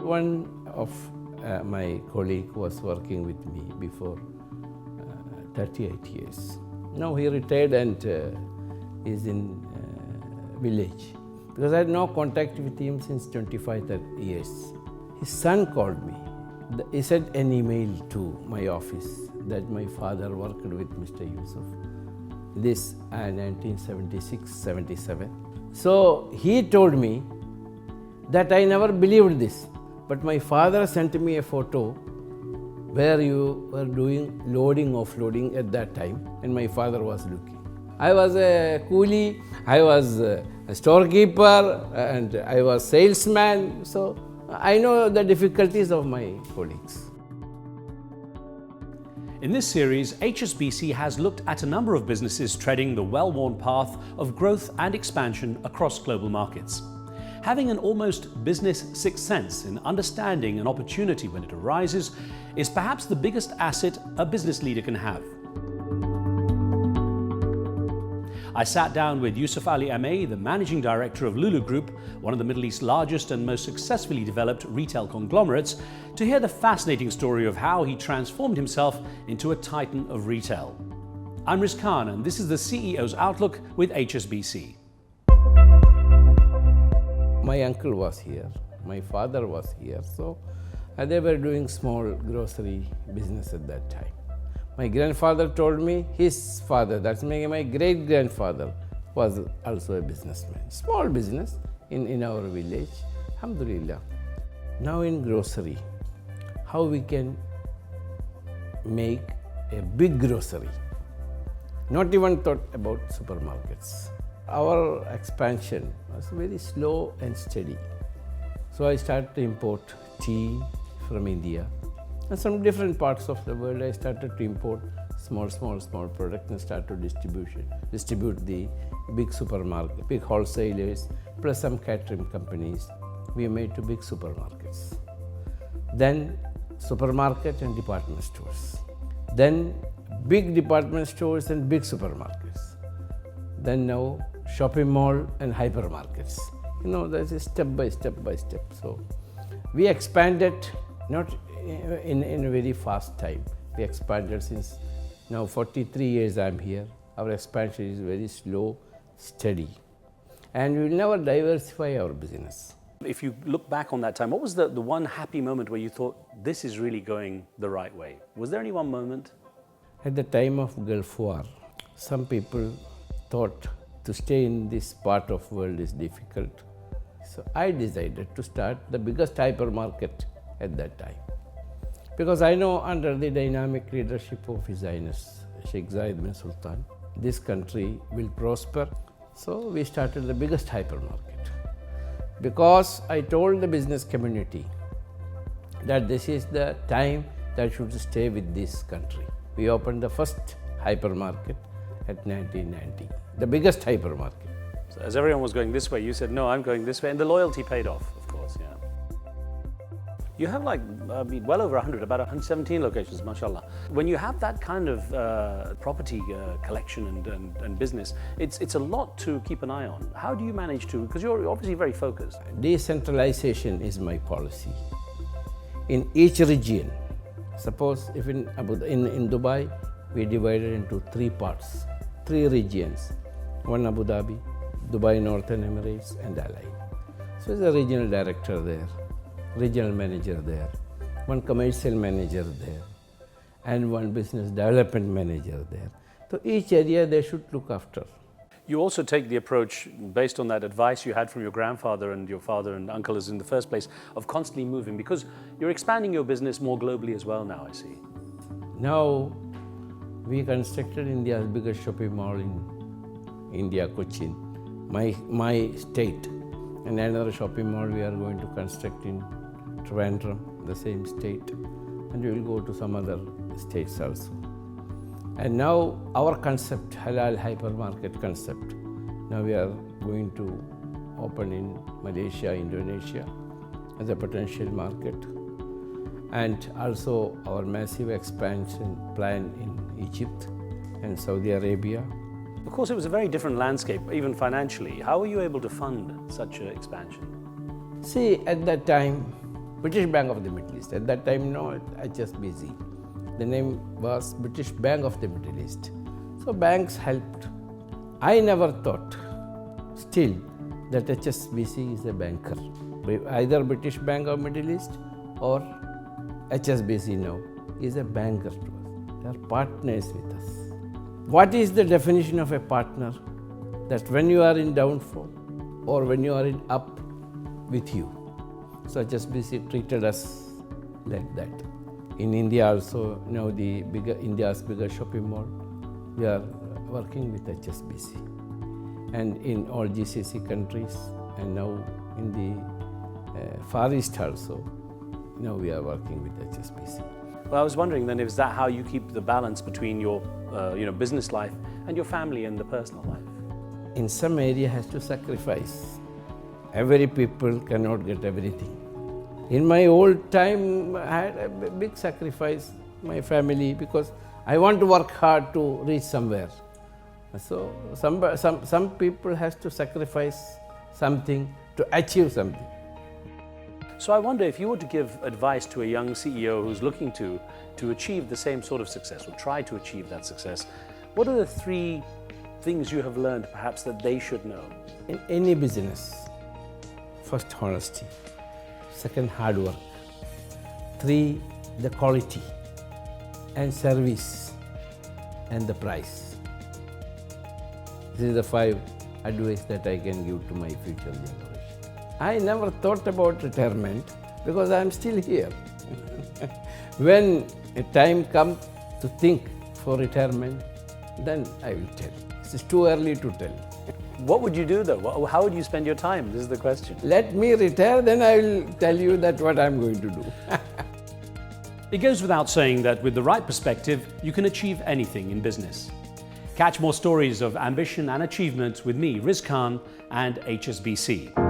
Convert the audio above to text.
one of my colleague was working with me before 38 years. Now he retired and is in village. Because I had no contact with him since 25 years. His son called me. He sent an email to my office that my father worked with Mr. Youssef. This 1976-77. So he told me that I never believed this. But my father sent me a photo where you were doing loading, offloading at that time, and my father was looking. I was a coolie, I was a storekeeper, and I was salesman, so I know the difficulties of my colleagues. In this series, HSBC has looked at a number of businesses treading the well-worn path of growth and expansion across global markets. Having an almost business sixth sense in understanding an opportunity when it arises is perhaps the biggest asset a business leader can have. I sat down with Youssef Ali MA, the Managing Director of Lulu Group, one of the Middle East's largest and most successfully developed retail conglomerates, to hear the fascinating story of how he transformed himself into a titan of retail. I'm Riz Khan, and this is the CEO's Outlook with HSBC. My uncle was here, my father was here, so they were doing small grocery business at that time. My grandfather told me his father, that's my great-grandfather, was also a businessman. Small business in our village, alhamdulillah. Now in grocery, how we can make a big grocery? Not even thought about supermarkets. Our expansion was very slow and steady. So I started to import tea from India. And some different parts of the world, I started to import small products and start to distribute the big supermarket, big wholesalers, plus some catering companies. We made to big supermarkets. Then supermarket and department stores. Then big department stores and big supermarkets. Then now shopping mall and hypermarkets. You know, that's a step by step. So we expanded not in a very fast time. We expanded since now 43 years I'm here. Our expansion is very slow, steady. And we will never diversify our business. If you look back on that time, what was the one happy moment where you thought, this is really going the right way? Was there any one moment? At the time of Gulf War, some people thought to stay in this part of world is difficult. So I decided to start the biggest hypermarket at that time. Because I know under the dynamic leadership of His Highness Sheikh Zayed bin Sultan, this country will prosper. So we started the biggest hypermarket. Because I told the business community that this is the time that should stay with this country. We opened the first hypermarket at 1990, the biggest hypermarket. So as everyone was going this way, you said, no, I'm going this way, and the loyalty paid off, of course, yeah. You have well over 100, about 117 locations, mashallah. When you have that kind of property collection and business, it's a lot to keep an eye on. How do you manage to, because you're obviously very focused. Decentralization is my policy. In each region, suppose if in Dubai, we divided into 3 parts, 3 regions. One Abu Dhabi, Dubai Northern Emirates, and Allied. So there's a regional director there, regional manager there, one commercial manager there, and one business development manager there. So each area they should look after. You also take the approach, based on that advice you had from your grandfather and your father and uncles in the first place, of constantly moving, because you're expanding your business more globally as well now, I see. Now, we constructed India's biggest shopping mall in India, Cochin, my state. And another shopping mall we are going to construct in Trivandrum, the same state. And we will go to some other states also. And now our concept, halal hypermarket concept, now we are going to open in Malaysia, Indonesia as a potential market. And also our massive expansion plan in Egypt and Saudi Arabia. Of course, it was a very different landscape, even financially. How were you able to fund such an expansion? See, at that time, British Bank of the Middle East. At that time, no HSBC. The name was British Bank of the Middle East. So banks helped. I never thought still that HSBC is a banker. Either British Bank of Middle East or HSBC now is a banker to us. They are partners with us. What is the definition of a partner? That when you are in downfall or when you are in up with you. So HSBC treated us like that. In India also, now India's bigger shopping mall, we are working with HSBC. And in all GCC countries, and now in the Far East also, now we are working with HSBC. Well, I was wondering then, is that how you keep the balance between your business life and your family and the personal life? In some area has to sacrifice. Every people cannot get everything. In my old time, I had a big sacrifice, my family, because I want to work hard to reach somewhere. So some people has to sacrifice something to achieve something. So I wonder if you were to give advice to a young CEO who's looking to achieve the same sort of success or try to achieve that success, what are the 3 things you have learned perhaps that they should know? In any business, first honesty, second hard work, 3 the quality and service and the price. This is the 5 advice that I can give to my future generation. I never thought about retirement because I am still here. When a time comes to think for retirement, then I will tell. It's too early to tell. What would you do though? How would you spend your time? This is the question. Let me retire, then I will tell you that what I'm going to do. It goes without saying that with the right perspective, you can achieve anything in business. Catch more stories of ambition and achievement with me, Riz Khan, and HSBC.